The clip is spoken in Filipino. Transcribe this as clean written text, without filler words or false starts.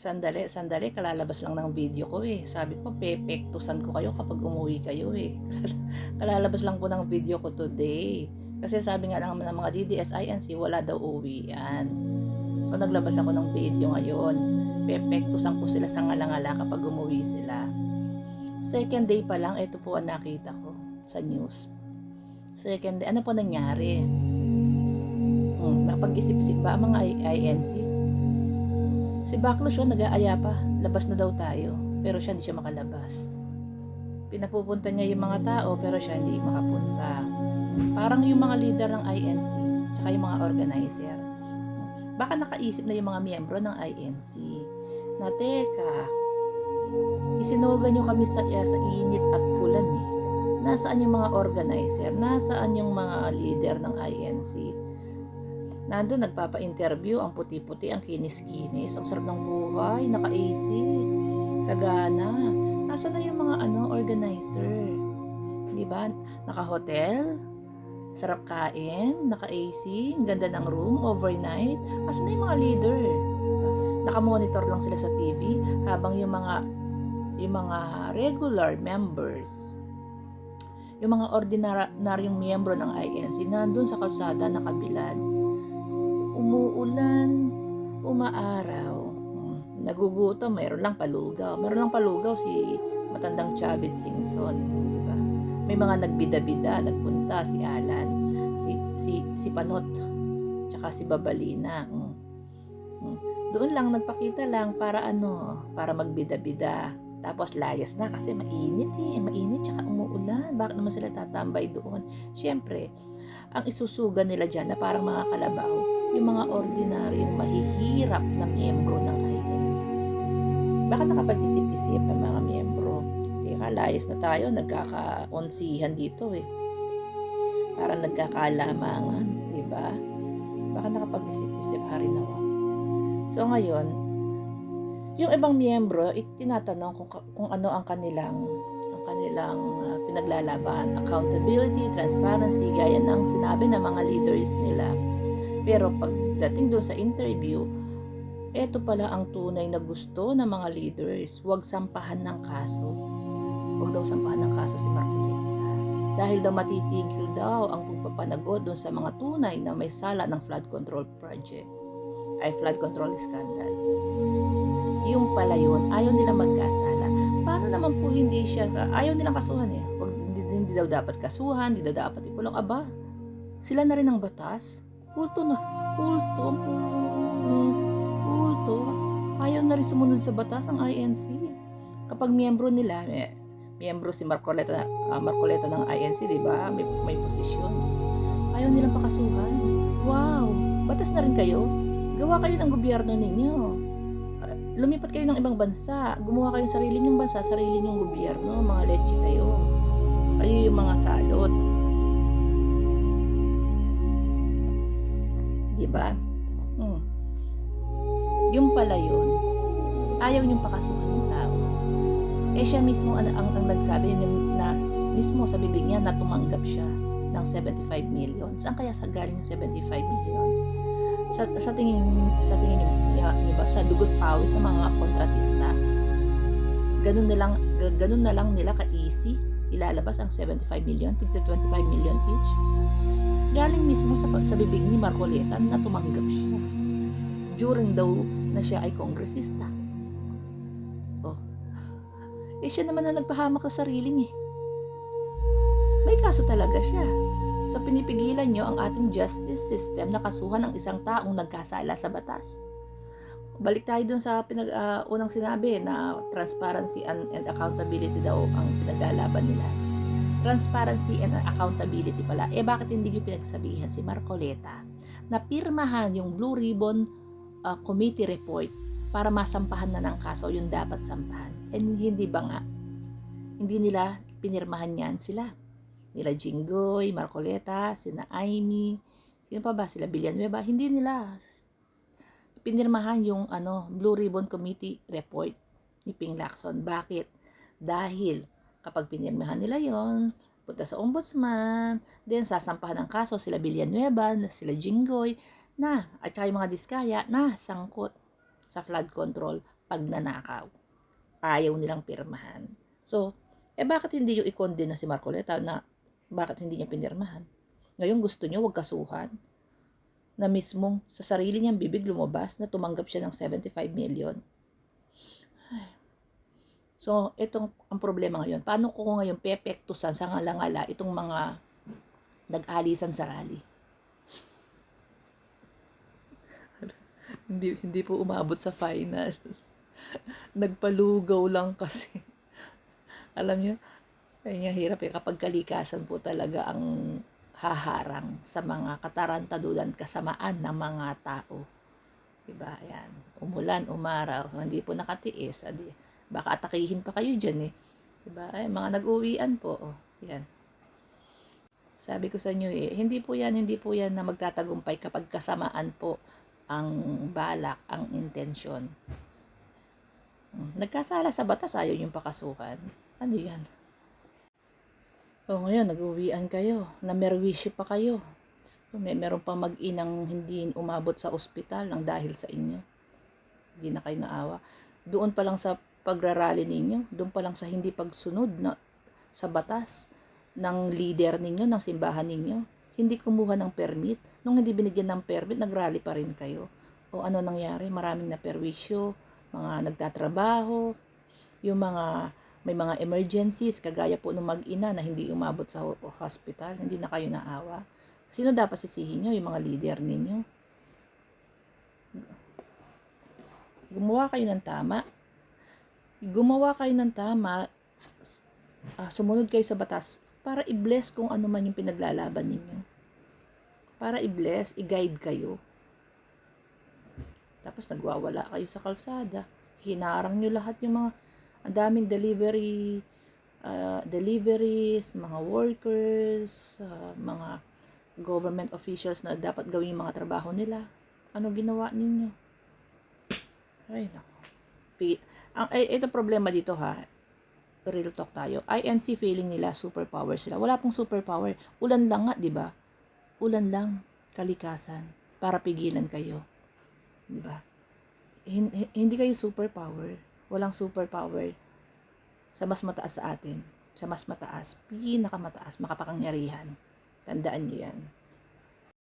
Sandali, kalalabas lang ng video ko eh. Sabi ko, pepektusan ko kayo kapag umuwi kayo eh. Kalalabas lang po ng video ko today. Kasi sabi nga ng mga DDS-INC, wala daw uwian. So naglabas ako ng video ngayon. Pepektusan ko sila sa ngala-ngala kapag umuwi sila. Second day pa lang, ito po ang nakita ko sa news. Second day, ano po nangyari? Nakapag-isip-isip ba ang mga INC? Si Baclo siya nag-aaya pa, labas na daw tayo, pero siya hindi siya makalabas. Pinapupunta niya yung mga tao, pero siya hindi makapunta. Parang yung mga leader ng INC, tsaka yung mga organizer. Baka nakaisip na yung mga miyembro ng INC na teka, isinugan nyo kami sa init at ulan eh. Nasaan yung mga organizer? Nasaan yung mga leader ng INC? Nandun, nagpapa-interview, ang puti-puti, ang kinis-kinis, ang sarap ng buhay, naka-AC, sagana. Nasaan na yung mga organizer? Di ba? Naka-hotel, sarap kain, naka-AC, ang ganda ng room, overnight. Nasaan na yung mga leader? Diba? Naka-monitor lang sila sa TV habang yung mga regular members, yung mga ordinaryong miyembro ng INC, nandun sa kalsada nakabilad. Umuulan, umaaraw, nagugutom, mayroon lang palugaw si matandang Chavit Singson, di ba? May mga nagbida-bida, nagpunta si Alan, si Panot, tsaka si Babalina. Doon lang nagpakita lang para magbida-bida. Tapos layas na kasi mainit tsaka umuulan. Bakit naman sila tatambay doon? Siyempre, ang isusugan nila dyan na parang mga kalabaw, yung mga ordinaryong mahihirap na miyembro ng INC. Baka nakapag-isip-isip ang mga miyembro. Teka, layas na tayo, nagkaka-onsihan dito eh. Parang nagkakalamangan, di ba? Baka nakapag-isip-isip, harinawa. So ngayon, yung ibang miyembro, tinatanong kung ano ang kanilang pinaglalaban, accountability, transparency, gaya ng sinabi ng mga leaders nila. Pero pagdating doon sa interview, eto pala ang tunay na gusto ng mga leaders, huwag sampahan ng kaso. Huwag daw sampahan ng kaso si Marcoleta. Dahil daw matitigil daw ang pagpapanagot doon sa mga tunay na may sala ng flood control project, ay flood control scandal. Yung pala yun, ayaw nila magkasala. Paano naman po hindi siya, ayaw nilang kasuhan eh. Hindi daw dapat kasuhan, hindi daw dapat ikulong. Aba, sila na rin ang batas. Kulto. Ayaw na rin sumunod sa batas ang INC. Kapag miyembro nila, miyembro si Marcoleta ng INC, di ba? May posisyon. Ayaw nilang pakasuhan. Wow, batas na rin kayo. Gawa kayo ng gobyerno ninyo. Lumipat kayo ng ibang bansa. Gumawa kayo ng sarili nyong bansa, sarili nyong gobyerno. Mga leche kayo. Kayo yung mga salot. Diba? Yung pala yun, ayaw niyong pakasuhan yung tao. Siya mismo ang nagsabi na mismo sa bibig niya na tumanggap siya ng 75 million. Saan kaya galing yung 75 million? Sa tingin niyo ba sa dugot pawis ng mga kontratista? Ganun na lang nila ka-easy ilalabas ang 75 million, tigto 25 million each. Galing mismo sa bibig ni Marcoleta na tumanggap siya. During daw na siya ay kongresista. Siya naman na nagpahamak sa sarili niya. May kaso talaga siya. So pinipigilan niyo ang ating justice system na kasuhan ng isang taong nagkasala sa batas. Balik tayo dun sa unang sinabi na transparency and accountability daw ang pinaglalaban nila. Transparency and accountability pala. Bakit hindi niyo pinagsabihan si Marcoleta na pirmahan yung Blue Ribbon Committee report para masampahan na ng kaso yung dapat sampahan? Hindi ba nga? Hindi nila pinirmahan yan sila. Nila Jinggoy, Marcoleta, sina Amy, sino pa ba? Sila Villanueva. Hindi nila pinirmahan yung Blue Ribbon Committee report ni Ping Lacson. Bakit? Dahil kapag pinirmahan nila yon, punta sa ombudsman, then sasampahan ng kaso sila Villanueva, sila Jinggoy, at saka yung mga diskaya na sangkot sa flood control pagnanakaw. Ayaw nilang pirmahan. So, bakit hindi yung i-condemn na si Marcoleta na bakit hindi niya pinirmahan? Ngayon gusto niyo wag kasuhan na mismong sa sarili niyang bibig lumabas na tumanggap siya ng 75 million. So, itong ang problema ngayon. Paano ko ngayon pepektusan sa ngala-ngala itong mga nag-alisan sa rally? hindi po umabot sa final. Nagpalugaw lang kasi. Alam niyo, ay hirap kapag kalikasan po talaga ang haharang sa mga katarantadulan, kasamaan ng mga tao. Diba? Ayan. Umulan, umaraw, hindi po nakatiis. Adi, baka atakihin pa kayo dyan eh. Diba? Ay, mga nag-uwian po. Oh, yan. Sabi ko sa inyo hindi po yan na magtatagumpay kapag kasamaan po ang balak, ang intensyon. Nagkasala sa batas, ayaw yung pakasukan. Ano yan? Ngayon, nag-uwian kayo. Namerwisyo pa kayo. Meron pa mag-inang hindi umabot sa ospital ng dahil sa inyo. Hindi na kayo naawa. Doon pa lang sa pagrarally ninyo, doon pa lang sa hindi pagsunod na sa batas ng leader ninyo, ng simbahan ninyo, hindi kumuha ng permit. Nung hindi binigyan ng permit, nagrally pa rin kayo. O ano nangyari? Maraming naperwisyo, mga nagtatrabaho, yung mga may mga emergencies, kagaya po ng mag-ina na hindi umabot sa hospital, hindi na kayo naawa. Sino dapat sisihin nyo? Yung mga leader ninyo. Gumawa kayo ng tama. Sumunod kayo sa batas para i-bless kung ano man yung pinaglalaban ninyo. Para i-bless, i-guide kayo. Tapos nagwawala kayo sa kalsada. Hinarang nyo lahat yung mga ang daming deliveries, mga workers, mga government officials na dapat gawin yung mga trabaho nila. Ano ginawa ninyo? Ay, nako. Ito problema dito ha. Real talk tayo. INC feeling nila superpower sila. Wala pong superpower. Ulan lang nga, di ba? Ulan lang. Kalikasan. Para pigilan kayo. Di ba? Hindi kayo superpower. Walang superpower sa mas mataas sa atin. Sa mas mataas. Pinakamataas. Makapangyarihan. Tandaan nyo yan.